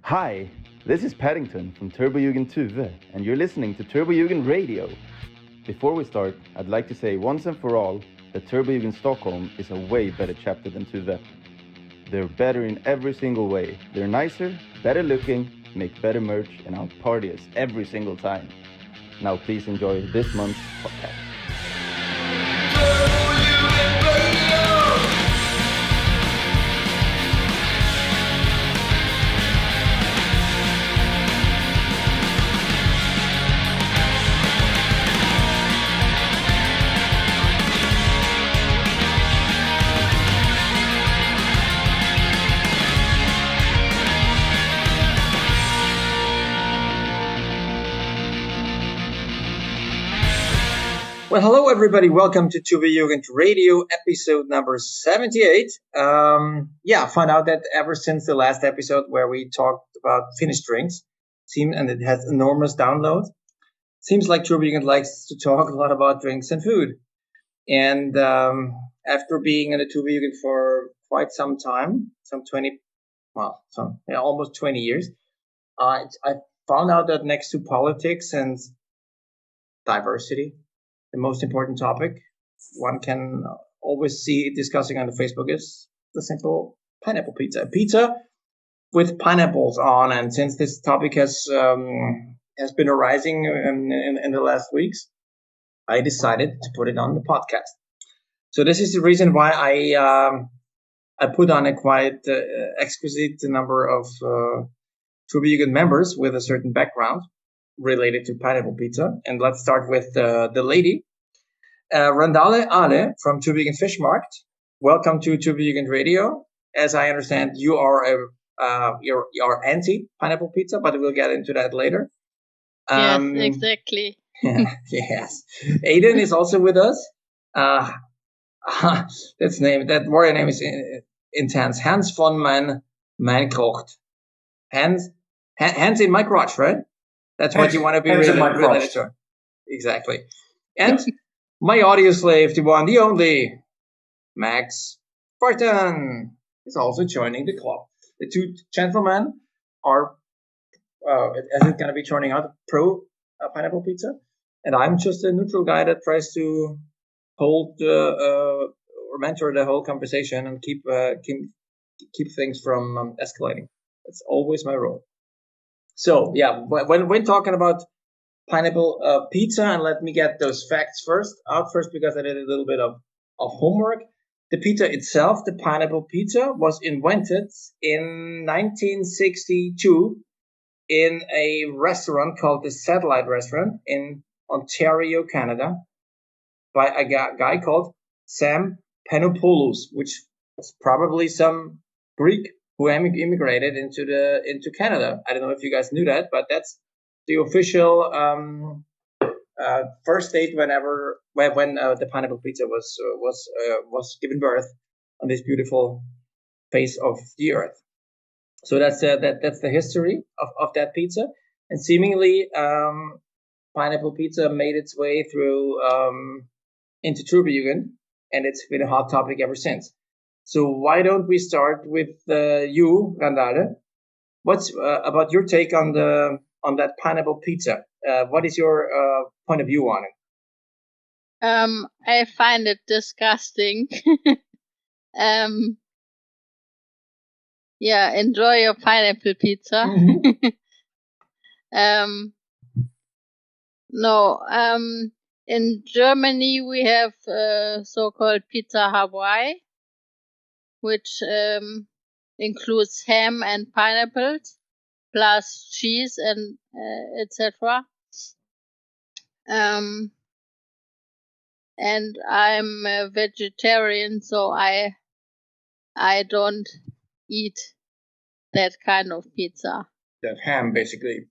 Hi, this is Paddington from Turbojugend 2, and you're listening to Turbojugend Radio. Before we start, I'd like to say once and for all that Turbojugend Stockholm is a way better chapter than 2. They're better in every single way. They're nicer, better looking, make better merch, and out party us every single time. Now please enjoy this month's podcast. Well, hello everybody. Welcome to Turbojugend Radio, episode number 78. Found out that ever since the last episode where we talked about Finnish drinks, and it has enormous download, seems like Turbojugend likes to talk a lot about drinks and food. And after being in the Turbojugend for quite some time, almost 20 years, I found out that next to politics and diversity, the most important topic one can always see discussing on the Facebook is the simple pineapple pizza. Pizza with pineapples on. And since this topic has been arising in the last weeks, I decided to put it on the podcast. So this is the reason why I put on a quite exquisite number of Turbojugend members with a certain background related to pineapple pizza. And let's start with the lady, Randale Ale from Turbojugend Fish Market. Welcome to Turbojugend Radio. As I understand, you are you're anti pineapple pizza, but we'll get into that later. Yes, exactly. Yes. Aiden is also with us. That warrior name is intense. Hans von Mankrocht. Hands in my crotch, right? That's what you want to be related to. Exactly. And my audio slave, the one, the only, Max Barton, is also joining the club. The two gentlemen are going to be joining out pro pineapple pizza, and I'm just a neutral guy that tries to hold or mentor the whole conversation and keep things from escalating. That's always my role. So, yeah, when talking about pineapple pizza, and let me get those facts first because I did a little bit of homework. The pizza itself, the pineapple pizza, was invented in 1962 in a restaurant called the Satellite Restaurant in Ontario, Canada, by a guy called Sam Panopoulos, which was probably some Greek who immigrated into Canada. I don't know if you guys knew that, but that's the official first date when the pineapple pizza was given birth on this beautiful face of the earth. So that's the history of that pizza, and seemingly pineapple pizza made its way through into Turbojugend, and it's been a hot topic ever since. So why don't we start with you, Randale? What's about your take on that pineapple pizza? What is your point of view on it? I find it disgusting. Enjoy your pineapple pizza. Mm-hmm. In Germany we have so-called Pizza Hawaii, which includes ham and pineapples, plus cheese and etc. And I'm a vegetarian, so I don't eat that kind of pizza. That ham, basically.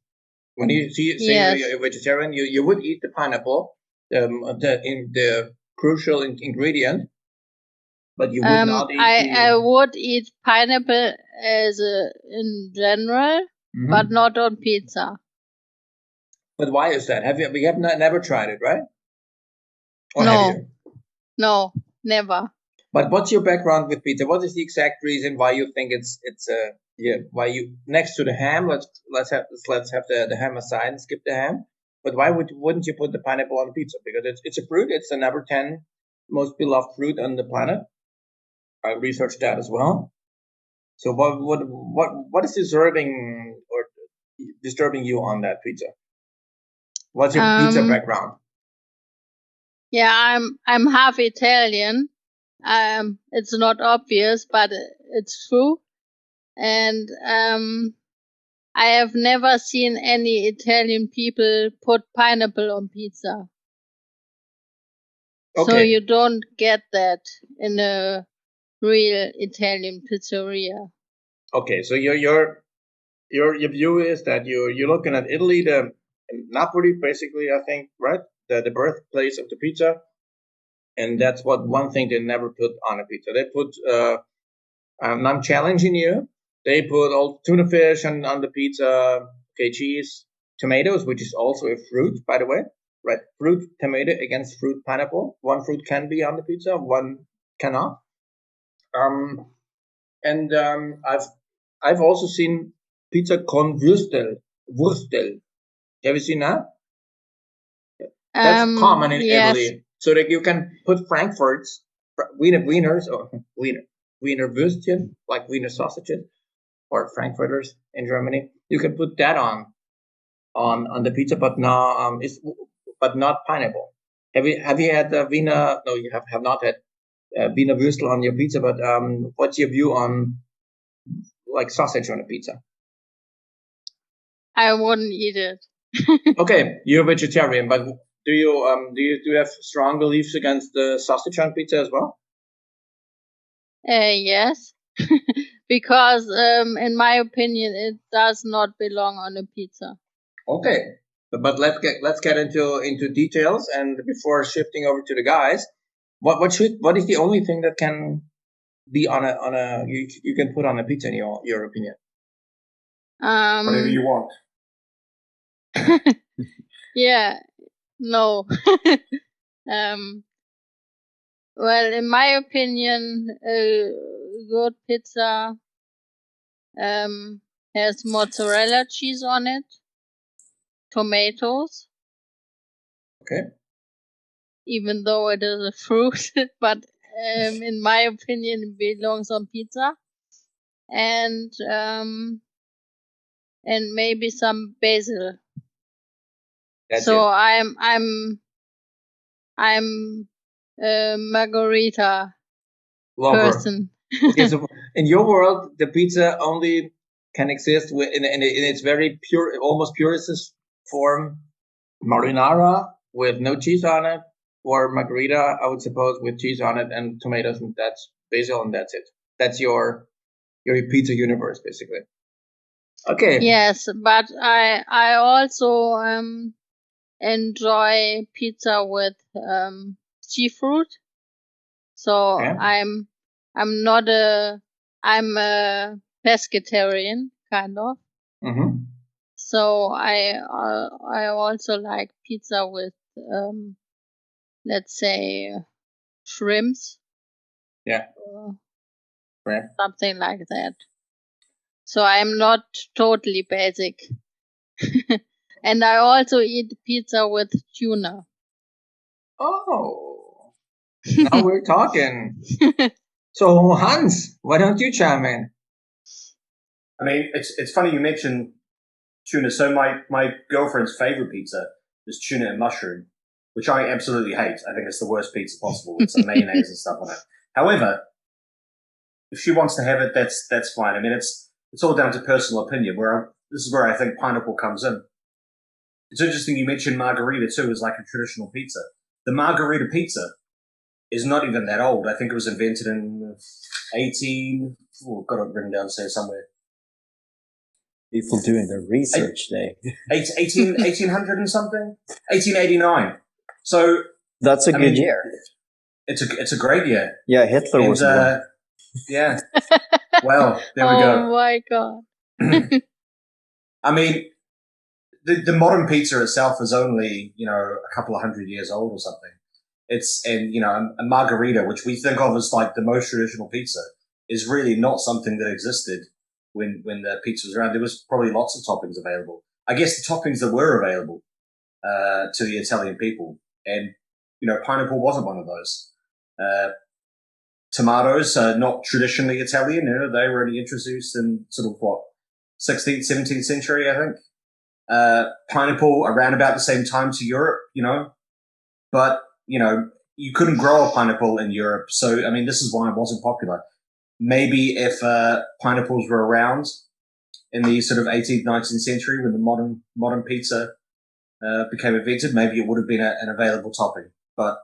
When you say Yes. you're a vegetarian, you would eat the pineapple, the crucial ingredient, but you would not eat I would eat pineapple in general, Mhm. but not on pizza. But why is that? We have never tried it, right? Or No. have you? No, never. But what's your background with pizza? What is the exact reason why you think it's why you next to the ham? Let's have the ham aside and skip the ham. But why wouldn't you put the pineapple on pizza? Because it's a fruit. It's the number 10 most beloved fruit on the planet. I researched that as well. So what is disturbing you on that pizza? What's your pizza background? Yeah, I'm half Italian. It's not obvious, but it's true. And I have never seen any Italian people put pineapple on pizza. Okay. So you don't get that in a real Italian pizzeria. Okay, so your view is that you're looking at Italy, the Napoli, basically, I think, right? The birthplace of the pizza, and that's one thing they never put on a pizza. They put I'm challenging you. They put all tuna fish on the pizza, okay, cheese, tomatoes, which is also a fruit, by the way, right? Fruit tomato against fruit pineapple. One fruit can be on the pizza, one cannot. I've also seen pizza con Wurstel. Have you seen that? That's common in Italy. So that you can put Frankfurts, wieners, or wiener Würstchen, like wiener sausages, or Frankfurters in Germany. You can put that on the pizza, but not pineapple. Have you had wiener? No, you have not had wiener Würstel on your pizza. But what's your view on like sausage on a pizza? I wouldn't eat it. Okay, you're a vegetarian, but do you have strong beliefs against the sausage on pizza as well? Yes, because in my opinion, it does not belong on a pizza. Okay, but let's get into details. And before shifting over to the guys, what is the only thing that can be on a you can put on a pizza in your opinion? Whatever you want. Yeah, no. Well, in my opinion, a good pizza has mozzarella cheese on it, tomatoes. Okay. Even though it is a fruit, but in my opinion, it belongs on pizza. And maybe some basil. That's so it. I'm a margarita Lover. person. Okay, so in your world, the pizza only can exist in its very pure, almost purest form, marinara with no cheese on it, or margarita, I would suppose, with cheese on it and tomatoes, and that's basil, and that's it. That's your pizza universe, basically. Okay. Yes, but I also enjoy pizza with seafood. So Yeah. I'm a pescatarian kind of. Mm-hmm. So I also like pizza with let's say shrimps. Yeah. Something like that. So I'm not totally basic. And I also eat pizza with tuna. Oh, now we're talking. So Hans, why don't you chime in? I mean, it's funny you mentioned tuna. So my girlfriend's favorite pizza is tuna and mushroom, which I absolutely hate. I think it's the worst pizza possible with some mayonnaise and stuff on it. However, if she wants to have it, that's fine. I mean, it's all down to personal opinion. This is where I think pineapple comes in. It's interesting you mentioned margarita too as like a traditional pizza. The margarita pizza is not even that old. I think it was invented in got it written down somewhere. People doing their research there. 1800 and something? 1889. So that's a good year. It's a great year. Yeah, Hitler was born. Yeah. Well, there we go. Oh my God. I mean, the modern pizza itself is only, a couple of 100 years old or something. A margarita, which we think of as like the most traditional pizza, is really not something that existed when the pizza was around, there was probably lots of toppings available. I guess the toppings that were available to the Italian people, and pineapple wasn't one of those. Tomatoes are not traditionally Italian. They were only introduced in sort of 16th, 17th century, I think. Pineapple around about the same time to Europe, but you couldn't grow a pineapple in Europe. So, I mean, this is why it wasn't popular. Maybe if pineapples were around in the sort of 18th, 19th century when the modern pizza became invented, maybe it would have been an available topping. But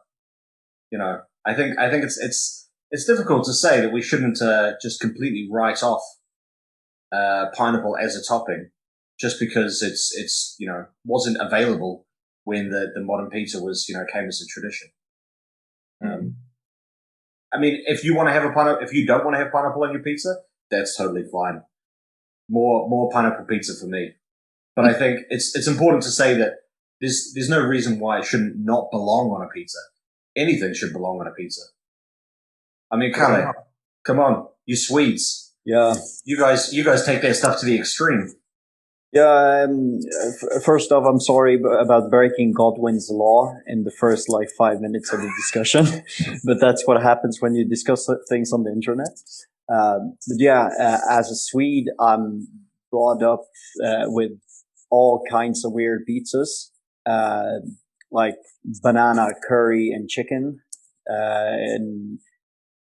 I think it's difficult to say that we shouldn't just completely write off pineapple as a topping just because it's wasn't available when the modern pizza was came as a tradition. I mean, if you want to have if you don't want to have pineapple on your pizza, that's totally fine. More pineapple pizza for me. But I think it's important to say that there's no reason why it shouldn't not belong on a pizza. Anything should belong on a pizza. I mean, Kalle, come on, you Swedes. Yeah. You guys take that stuff to the extreme. Yeah. First off, I'm sorry about breaking Godwin's law in the first 5 minutes of the discussion, but that's what happens when you discuss things on the internet. But yeah, as a Swede, I'm brought up with all kinds of weird pizzas, like banana, curry, and chicken, and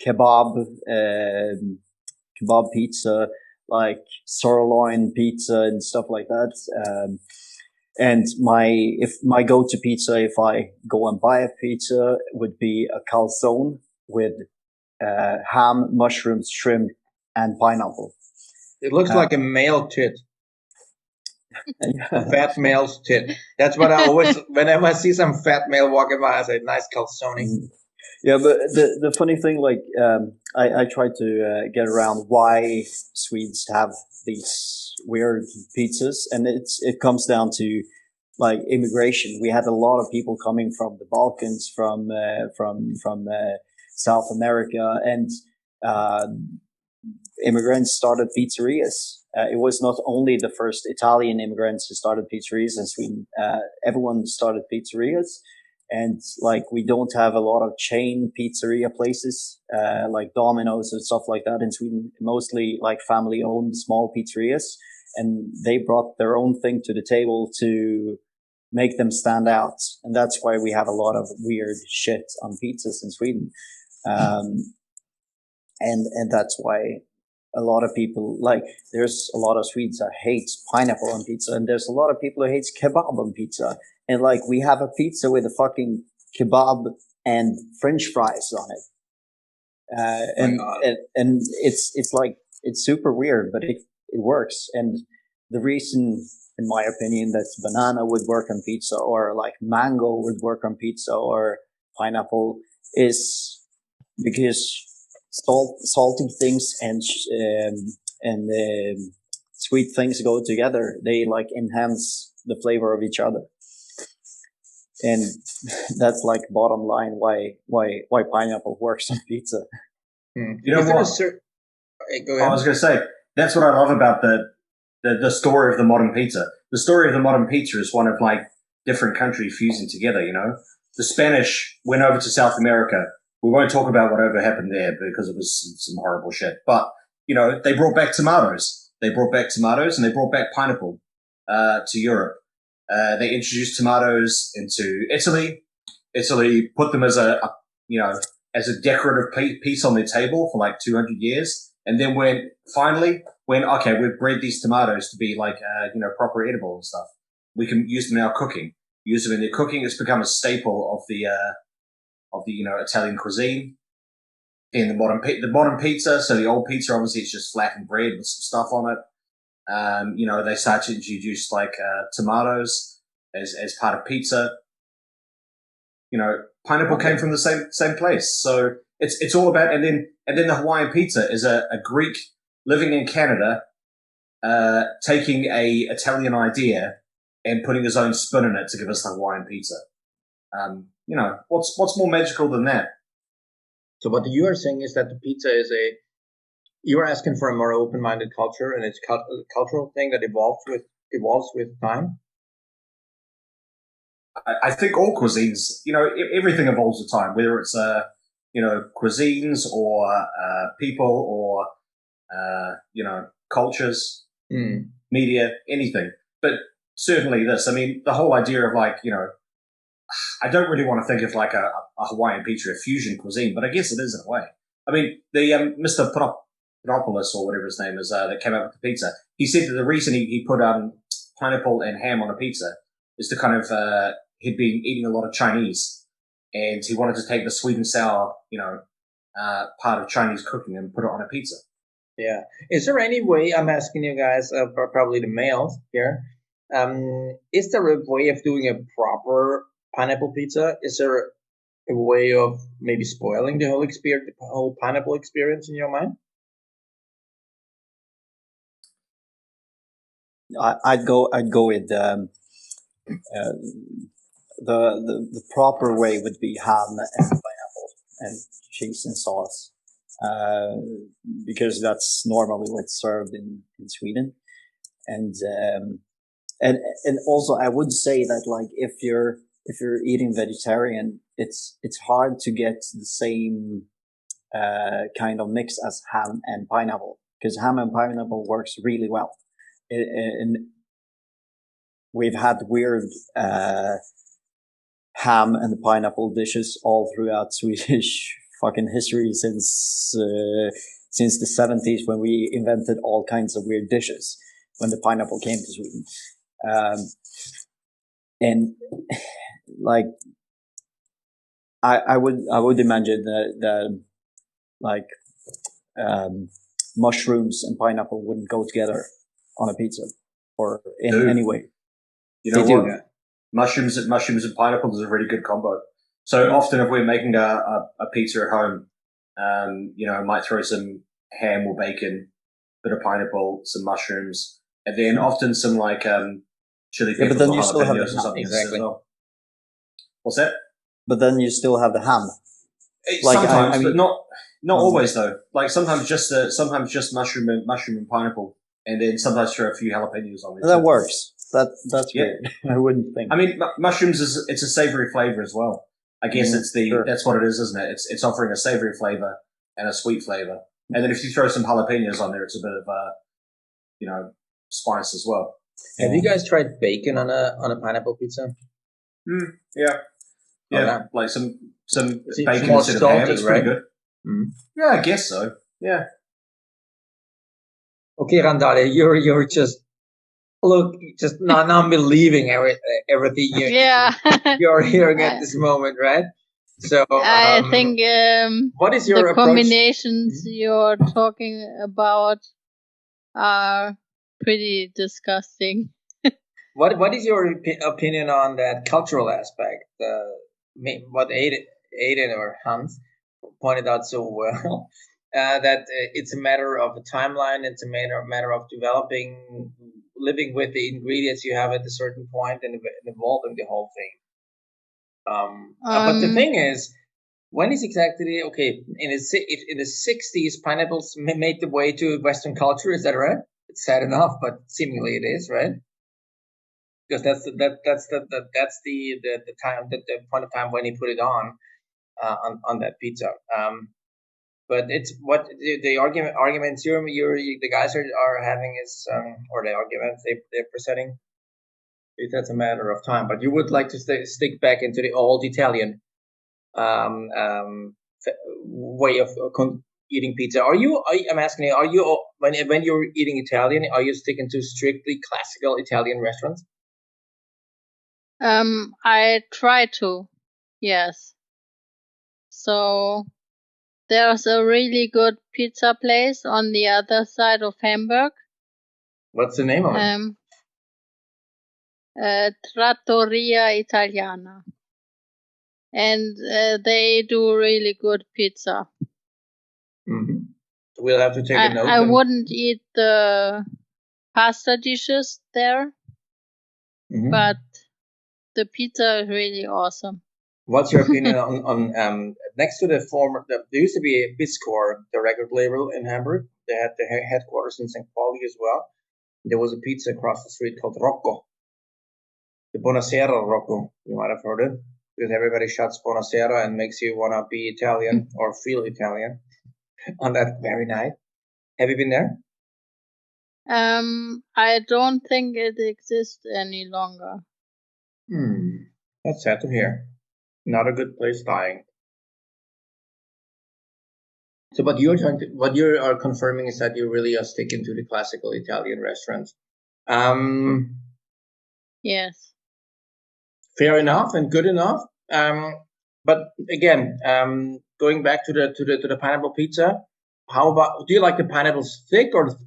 kebab pizza, like sirloin pizza and stuff like that. And my go-to pizza, if I go and buy a pizza, would be a calzone with ham, mushrooms, shrimp, and pineapple. It looks like a male tit. A fat male's tit. That's what I always, whenever I see some fat male walking by, I say, nice calzone. Yeah, but the funny thing, I try to get around why Swedes have these weird pizzas, and it comes down to immigration. We had a lot of people coming from the Balkans, from South America, and immigrants started pizzerias. It was not only the first Italian immigrants who started pizzerias in Sweden. Everyone started pizzerias. And we don't have a lot of chain pizzeria places, like Domino's and stuff like that in Sweden, mostly family owned small pizzerias. And they brought their own thing to the table to make them stand out. And that's why we have a lot of weird shit on pizzas in Sweden. And that's why a lot of people there's a lot of Swedes that hate pineapple on pizza, and there's a lot of people who hates kebab on pizza. And we have a pizza with a fucking kebab and French fries on it. And it's super weird, but it works. And the reason, in my opinion, that banana would work on pizza, or mango would work on pizza, or pineapple, is because salty things and sweet things go together. They enhance the flavor of each other. And that's bottom line why pineapple works on pizza. You know what? Go ahead. I was going to say, that's what I love about the story of the modern pizza. The story of the modern pizza is one of different countries fusing together. The Spanish went over to South America. We won't talk about whatever happened there because it was some horrible shit. But they brought back tomatoes. They brought back tomatoes and they brought back pineapple to Europe. They introduced tomatoes into Italy. Italy put them as a decorative piece on their table for 200 years. And then finally, okay, we've bred these tomatoes to be proper edible and stuff. We can use them in our cooking. Use them in their cooking. It's become a staple of the Italian cuisine. In the modern pizza. So the old pizza, obviously, it's just flattened bread with some stuff on it. They start to introduce tomatoes as part of pizza. Pineapple came from the same place. So it's all about, and then the Hawaiian pizza is a Greek living in Canada, taking a Italian idea and putting his own spin in it to give us the Hawaiian pizza. What's more magical than that? So what you are saying is that the pizza is You were asking for a more open-minded culture, and it's a cultural thing that evolves with time. I think all cuisines, everything evolves with time, whether it's cuisines or people or cultures, media, anything. But certainly this. I mean, the whole idea of I don't really want to think of like a Hawaiian pizza, a fusion cuisine, but I guess it is in a way. I mean, the Mr. Panopoulos or whatever his name is that came up with the pizza. He said that the reason he put pineapple and ham on a pizza is to kind of he'd been eating a lot of Chinese, and he wanted to take the sweet and sour part of Chinese cooking and put it on a pizza. Yeah. Is there any way? I'm asking you guys, probably the males here. Is there a way of doing a proper pineapple pizza? Is there a way of maybe spoiling the whole pineapple experience in your mind? I'd go with the proper way would be ham and pineapple and cheese and sauce, because that's normally what's served in Sweden, and also I would say that like if you're eating vegetarian, it's hard to get the same kind of mix as ham and pineapple, because ham and pineapple works really well. And we've had weird ham and pineapple dishes all throughout Swedish fucking history since the 70s, when we invented all kinds of weird dishes when the pineapple came to Sweden. And like I would imagine that like mushrooms and pineapple wouldn't go together on a pizza or in any way. You know what? Mushrooms and pineapple is a really good combo. So often if we're making a pizza at home, I might throw some ham or bacon, bit of pineapple, some mushrooms, and then often some like chili peppers or jalapenos or something. Exactly. As well. What's that? But then you still have the ham. Sometimes, I mean, but not always though. Like sometimes just mushroom and pineapple, and then sometimes throw a few jalapenos on it. That works. That's weird. I wouldn't think. I mean, mushrooms it's a savory flavor as well. I guess that's what it is, isn't it? It's offering a savory flavor and a sweet flavor, and then if you throw some jalapenos on there, it's a bit of spice as well. Have you guys tried bacon on a pineapple pizza? Yeah. Okay. Like some bacon instead of ham. It's pretty good. Yeah, I guess so. Yeah. Okay, Randale, you're just not believing everything you're hearing at this moment, right? So I think what is your the approach? Combinations you're talking about are pretty disgusting. What is your opinion on that cultural aspect? What Aiden or Hans pointed out so well, that it's a matter of a timeline. It's a matter of living with the ingredients you have at a certain point and evolving the whole thing. But the thing is, when is exactly okay? In the 60s, pineapples made the way to Western culture. Is that right? It's sad enough, but seemingly it is, right? Because that's the time, the point of time when he put it on that pizza. But it's what the arguments the guys are having is, or the arguments they're presenting, that's a matter of time. But you would like to stick back into the old Italian way of eating pizza. I'm asking you, are you when you're eating Italian, are you sticking to strictly classical Italian restaurants? I try to, yes. So there's a really good pizza place on the other side of Hamburg. What's the name of it? Trattoria Italiana. And they do really good pizza. Mm-hmm. We'll have to take a note. I wouldn't eat the pasta dishes there, but the pizza is really awesome. What's your opinion on next to there used to be a Biscore, the record label in Hamburg. they had their headquarters in St. Pauli as well. There was a pizza across the street called Rocco. The Buonasera Rocco, you might have heard it, because everybody shouts Buonasera and makes you want to be Italian or feel Italian on that very night. Have you been there? I don't think it exists any longer. That's sad to hear. Not a good place dying. So, what you are confirming is that you really are sticking to the classical Italian restaurants. Yes. Fair enough and good enough. But again, going back to the pineapple pizza, how about, do you like the pineapples thick or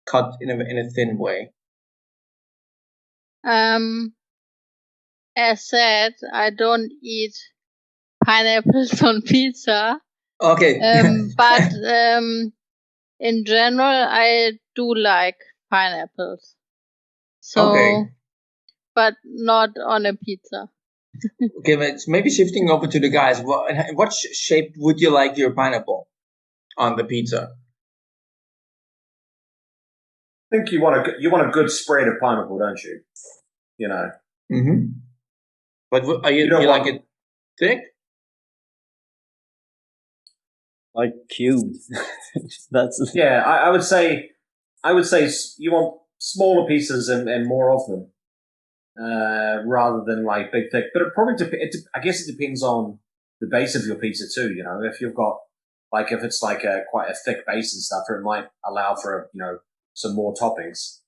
cut in a thin way? As said, I don't eat pineapples on pizza. Okay. But in general, I do like pineapples. So, okay. But not on a pizza. Okay, but maybe shifting over to the guys. What shape would you like your pineapple on the pizza? I think you want a good spread of pineapple, don't you? You know. Mm-hmm. But you like it thick? Like cubed. That's yeah. I would say you want smaller pieces and more of them, rather than like big thick. But it probably I guess it depends on the base of your pizza too. You know, if you've got if it's like quite a thick base and stuff, it might allow for some more toppings.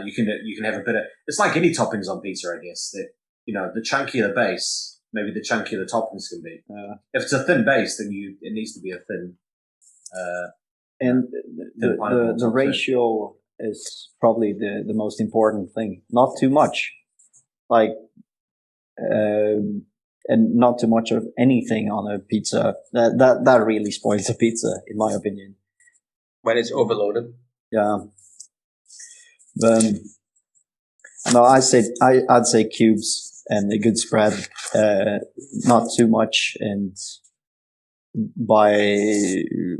You can have a bit of, it's like any toppings on pizza, I guess, that the chunkier the base, maybe the chunkier the toppings can be. If it's a thin base, then it needs to be a thin. And the ratio is probably the most important thing. Not too much, and not too much of anything on a pizza. That really spoils a pizza, in my opinion. When it's overloaded. Yeah. No, I'd say cubes and a good spread, not too much, and the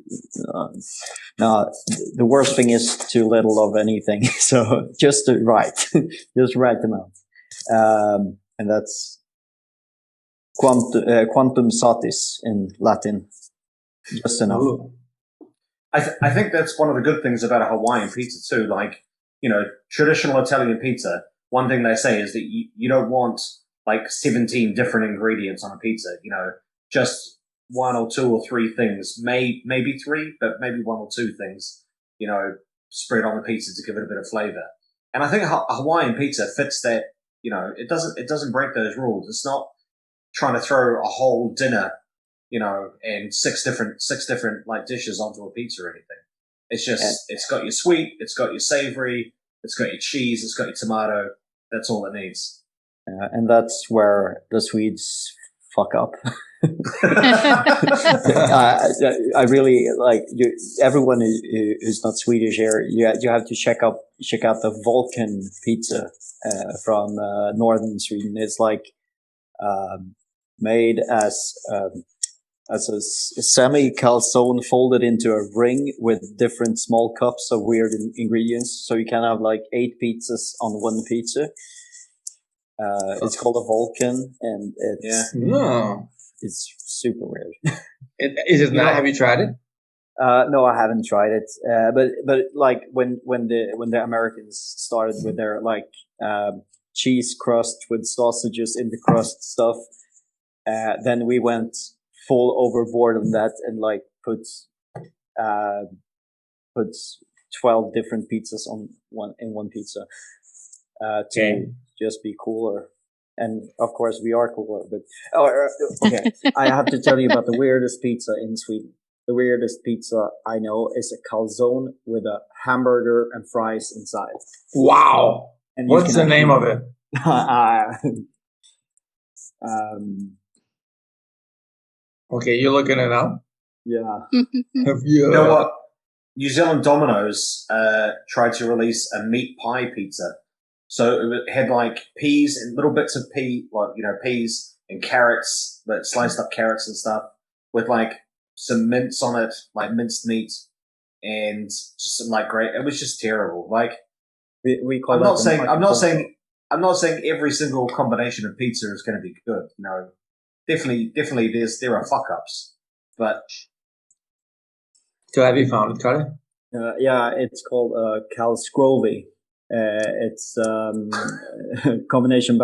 worst thing is too little of anything. So just right amount, and that's quantum satis in Latin. Just enough. Ooh. I think that's one of the good things about a Hawaiian pizza too. Like, traditional Italian pizza, one thing they say is that you don't want 17 different ingredients on a pizza. Just one or two or three things, maybe three, but maybe one or two things, spread on the pizza to give it a bit of flavor. And I think a Hawaiian pizza fits that. It doesn't break those rules. It's not trying to throw a whole dinner, and six different dishes onto a pizza or anything. It's just, it's got your sweet, it's got your savory, it's got your cheese, it's got your tomato. That's all it needs. And that's where the Swedes fuck up. I really everyone who's not Swedish here. You have to check out the Vulcan pizza from northern Sweden. It's made as a semi calzone folded into a ring with different small cups of weird ingredients. So you can have 8 pizzas on one pizza. It's called a Vulcan, and it's super weird. Is it not? Have you tried it? No, I haven't tried it. But when the Americans started with their cheese crust with sausages in the crust stuff, then we went full overboard on that and put 12 different pizzas in one pizza to just be cooler. And of course we are cooler, but okay. I have to tell you about the weirdest pizza in Sweden. The weirdest pizza I know is a calzone with a hamburger and fries inside. Wow! And what's the name of it? Okay, you're looking it up? Yeah. You know what? New Zealand Domino's tried to release a meat pie pizza. So it had peas and little bits of peas and carrots, sliced up carrots and stuff, with some mince on it, like minced meat, and just some like great. It was just terrible. Like we call I'm that not the saying micropolitical. I'm not saying every single combination of pizza is going to be good. You know, definitely there are fuck ups, but So have you found it, Carter? Yeah, it's called calzgrove. It's a combination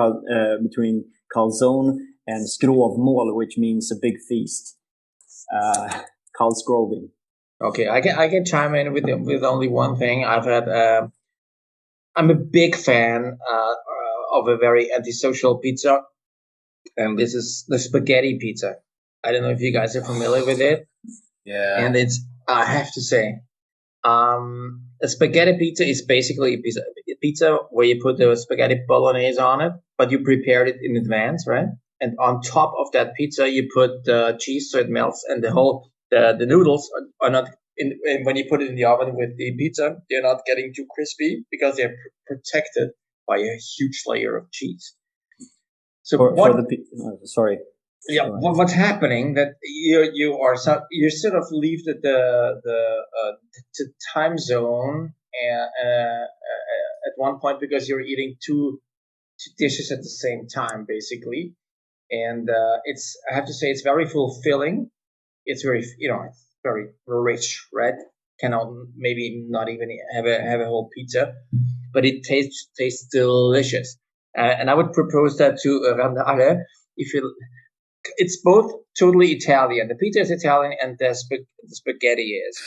between calzone and skrovmål, which means a big feast. Calzgrove. Okay, I can chime in with only one thing. I'm a big fan of a very antisocial pizza, and this is the spaghetti pizza. I don't know if you guys are familiar with it. yeah. And I have to say, a spaghetti pizza is basically a pizza where you put the spaghetti bolognese on it, but you prepared it in advance, right? And on top of that pizza, you put the cheese so it melts, and the noodles are not when you put it in the oven with the pizza, they're not getting too crispy because they're protected by a huge layer of cheese. So sorry. Yeah, what's happening that you sort of leave the time zone at one point because you're eating two dishes at the same time, basically, and I have to say it's very fulfilling. It's very it's very rich, right? Cannot maybe not even have a whole pizza, but it tastes delicious, and I would propose that to Randale if you. It's both totally Italian. The pizza is Italian, and the spaghetti is,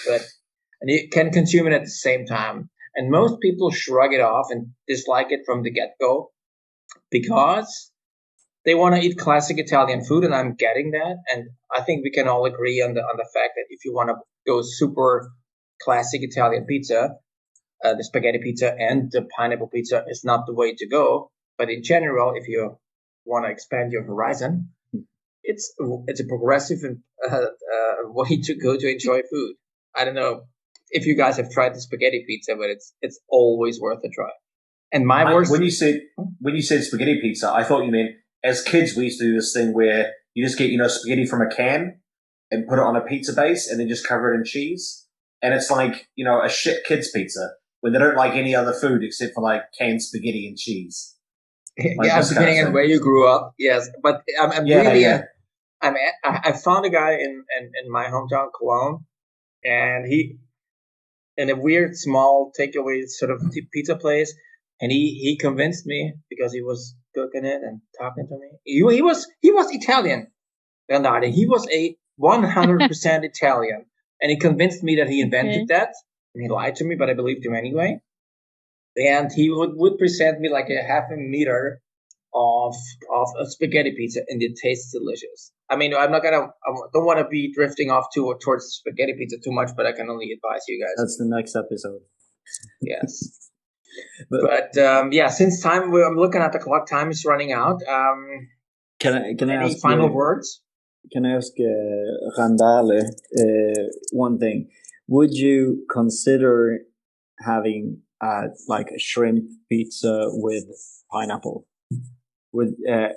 and you can consume it at the same time. And most people shrug it off and dislike it from the get-go because they want to eat classic Italian food, and I'm getting that. And I think we can all agree on the fact that if you want to go super classic Italian pizza, the spaghetti pizza and the pineapple pizza is not the way to go. But in general, if you want to expand your horizon, it's a progressive way to go to enjoy food. I don't know if you guys have tried the spaghetti pizza, but it's always worth a try. And when you said spaghetti pizza, I thought you meant as kids we used to do this thing where you just get spaghetti from a can and put it on a pizza base and then just cover it in cheese, and it's like a shit kids pizza when they don't like any other food except for like canned spaghetti and cheese. Like depending on where you grew up, yes. But I found a guy in my hometown, Cologne, and he in a weird small takeaway sort of pizza place, and he convinced me because he was cooking it and talking to me. He was Italian, Bernardo. He was a 100% Italian, and he convinced me that he invented that, and he lied to me, but I believed him anyway. And he would present me like a half a meter of a spaghetti pizza, and it tastes delicious. I mean, I don't want to be drifting off towards spaghetti pizza too much, but I can only advise you guys. That's the next episode. Yes. but since I'm looking at the clock, time is running out. Can I ask final words? Can I ask Randale one thing? Would you consider having like a shrimp pizza with pineapple?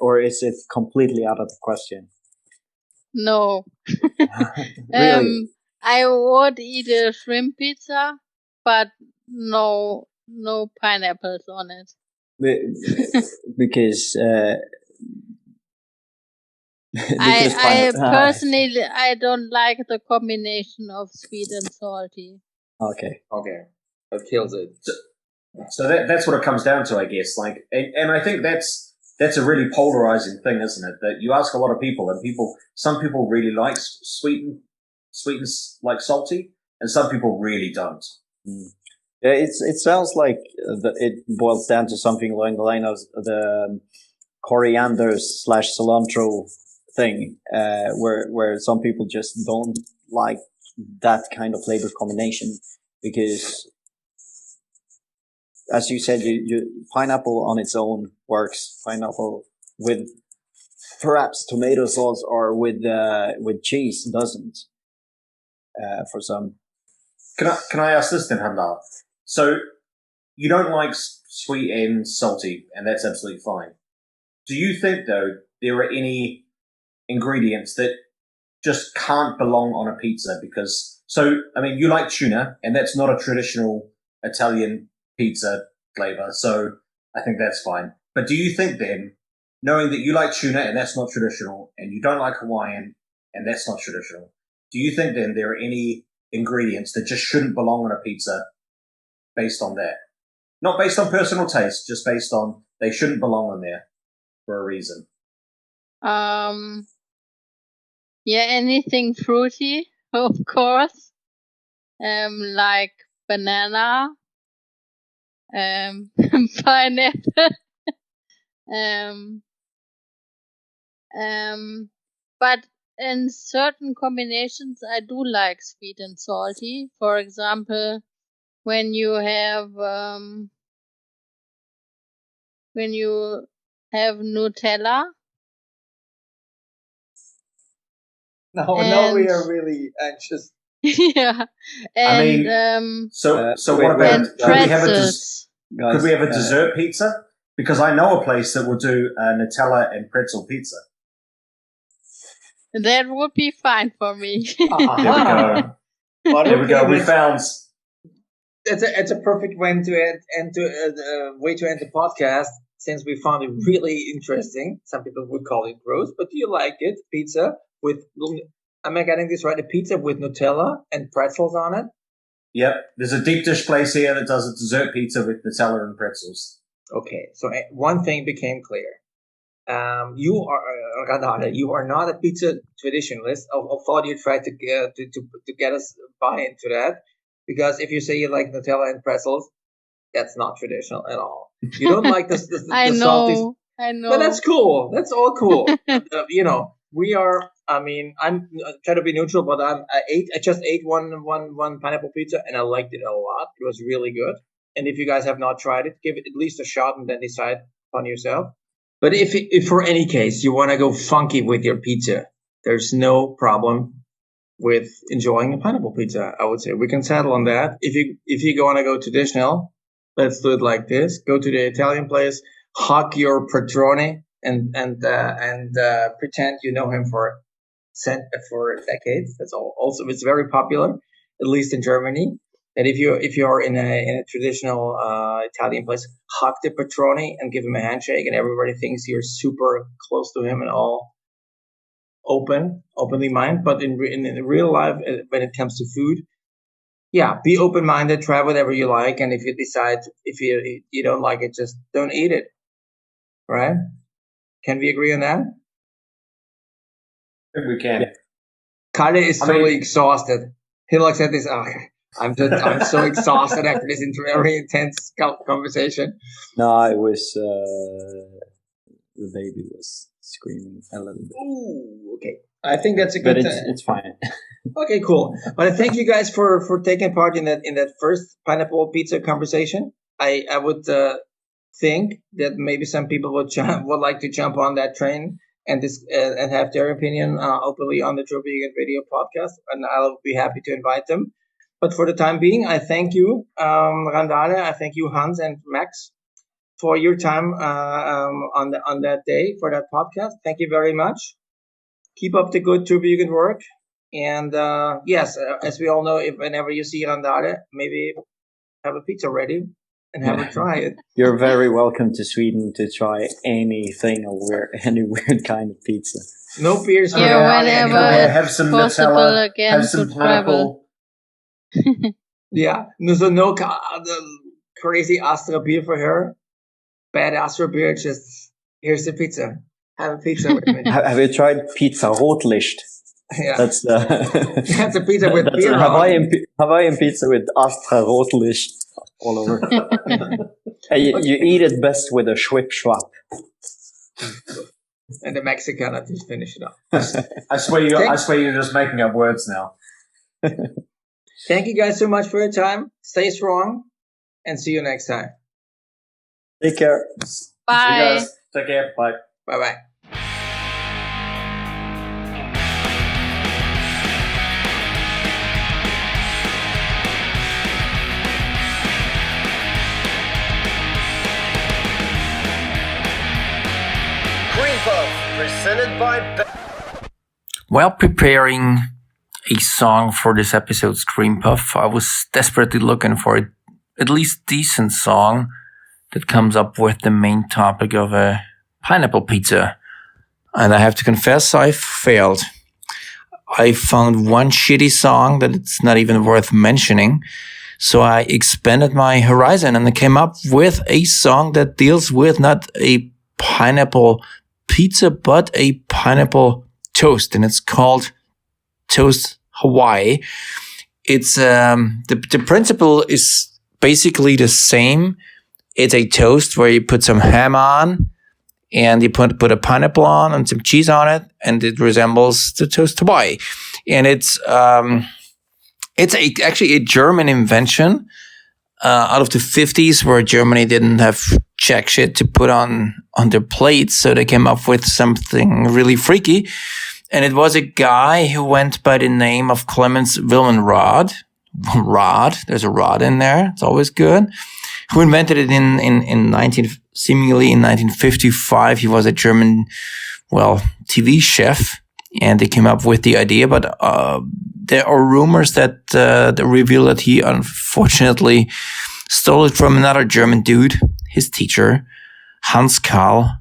Or is it completely out of the question? No. Really? I would eat a shrimp pizza, but no pineapples on it. Because I personally I don't like the combination of sweet and salty. Okay, that kills it. So that's what it comes down to, I guess. Like, and I think that's a really polarizing thing, isn't it? That you ask a lot of people, and some people really like sweet and like salty, and some people really don't. Yeah, it sounds like it boils down to something along the line of the coriander/cilantro thing, where some people just don't like that kind of flavor combination because, as you said, you pineapple on its own works. Pineapple with perhaps tomato sauce or with cheese doesn't. For some. Can I ask this then, Handal? So you don't like sweet and salty, and that's absolutely fine. Do you think though there are any ingredients that just can't belong on a pizza because, so, I mean, you like tuna and that's not a traditional Italian pizza flavor. So I think that's fine. But do you think then, knowing that you like tuna and that's not traditional and you don't like Hawaiian and that's not traditional, do you think then there are any ingredients that just shouldn't belong on a pizza based on that? Not based on personal taste, just based on they shouldn't belong on there for a reason. Yeah, anything fruity, of course. Like banana, pineapple. But in certain combinations, I do like sweet and salty. For example, when you have Nutella. Now we are really anxious. Yeah, and so what about and pretzels? Could we have a dessert pizza? Because I know a place that will do Nutella and pretzel pizza. That would be fine for me. There we go. There we go. We found. It's a perfect way to end the podcast, since we found it really interesting. Some people would call it gross, but do you like it? Pizza with, am I getting this right? A pizza with Nutella and pretzels on it? Yep. There's a deep dish place here that does a dessert pizza with Nutella and pretzels. Okay, so one thing became clear. You are not a pizza traditionalist. I thought you tried to get us buy into that, because if you say you like Nutella and pretzels, that's not traditional at all. You don't like the I know. But that's cool. That's all cool. We are. I mean, I'm trying to be neutral, but I just ate one pineapple pizza and I liked it a lot. It was really good. And if you guys have not tried it, give it at least a shot and then decide on yourself. But if for any case you want to go funky with your pizza, there's no problem with enjoying a pineapple pizza. I would say we can settle on that. If you want to go traditional, let's do it like this: go to the Italian place, hug your Patrone, and pretend you know him for decades. That's all. Also, it's very popular, at least in Germany. And if you're in a traditional Italian place, hug the Patrone and give him a handshake, and everybody thinks you're super close to him and all openly minded. But in real life, when it comes to food, yeah, be open-minded, try whatever you like, and if you decide if you don't like it, just don't eat it. Right? Can we agree on that? I think we can. Yeah. Kalle is totally exhausted. He looks at this. Oh, I'm so exhausted after this very intense conversation. No, it was the baby was screaming a little bit. Ooh, okay. I think that's a good. But it's fine. Okay, cool. But thank you guys for taking part in that first pineapple pizza conversation. I would think that maybe some people would like to jump on that train and have their opinion openly on the Turbojugend Radio podcast, and I'll be happy to invite them. But for the time being, I thank you, Randale. I thank you, Hans and Max, for your time on that day for that podcast. Thank you very much. Keep up the good Turbojugend work. And yes, as we all know, whenever you see Randale, maybe have a pizza ready and have a try it. You're very welcome to Sweden to try anything or any weird kind of pizza. No beers. Yeah, whenever have some possible Nutella, again have some to travel. Yeah, so no crazy Astra beer for her. Bad Astra beer, just here's the pizza. Have a pizza with me. Have you tried pizza Rotlicht? Yeah. That's that's a pizza with beer. Hawaiian pizza with Astra Rotlicht all over. You eat it best with a Schwip Schwap. And the Mexican, I just finish it up. I swear you're just making up words now. Thank you guys so much for your time. Stay strong and see you next time. Take care. Bye. See you guys. Take care. Bye. Bye-bye. Presented by While preparing a song for this episode's Dream Puff, I was desperately looking for at least decent song that comes up with the main topic of a pineapple pizza. And I have to confess, I failed. I found one shitty song that it's not even worth mentioning. So I expanded my horizon and I came up with a song that deals with not a pineapple pizza, but a pineapple toast. And it's called Toast Hawaii. It's, the principle is basically the same. It's a toast where you put some ham on and you put a pineapple on and some cheese on it, and it resembles the Toast Hawaii. And it's actually a German invention out of the 50s, where Germany didn't have jack shit to put on their plates, so they came up with something really freaky. And it was a guy who went by the name of Clemens Wilmenrod. There's a rod in there. It's always good. Who invented it seemingly in 1955. He was a German, TV chef, and they came up with the idea. But there are rumors that reveal that he unfortunately stole it from another German dude, his teacher, Hans Karl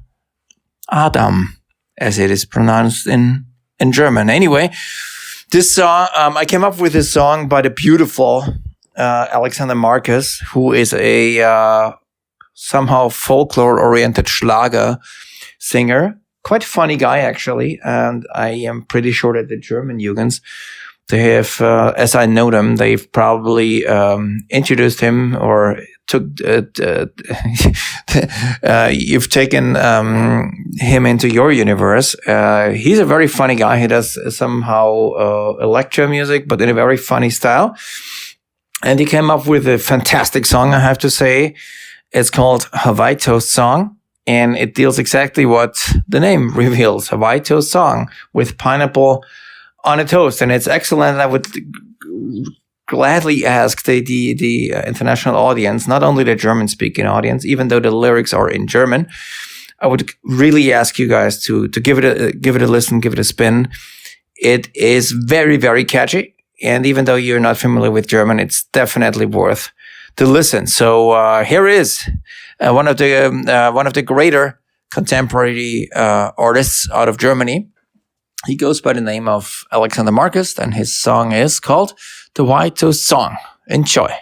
Adam, as it is pronounced in German. Anyway, this song, I came up with this song by the beautiful Alexander Marcus, who is a somehow folklore-oriented Schlager singer. Quite funny guy, actually. And I am pretty sure that the German Jugens, they have, as I know them, they've probably introduced him or took you've taken him into your universe. He's a very funny guy. He does somehow electro music, but in a very funny style. And he came up with a fantastic song, I have to say. It's called Hawaii Toast Song, and it deals exactly what the name reveals, Hawaii Toast Song, with pineapple on a toast. And it's excellent. I would gladly ask the international audience, not only the German-speaking audience, even though the lyrics are in German, I would really ask you guys to give it a listen, give it a spin. It is very, very catchy. And even though you're not familiar with German, it's definitely worth to listen. So here is one of the greater contemporary artists out of Germany. He goes by the name of Alexander Marcus, and his song is called The White Toast Song. Enjoy.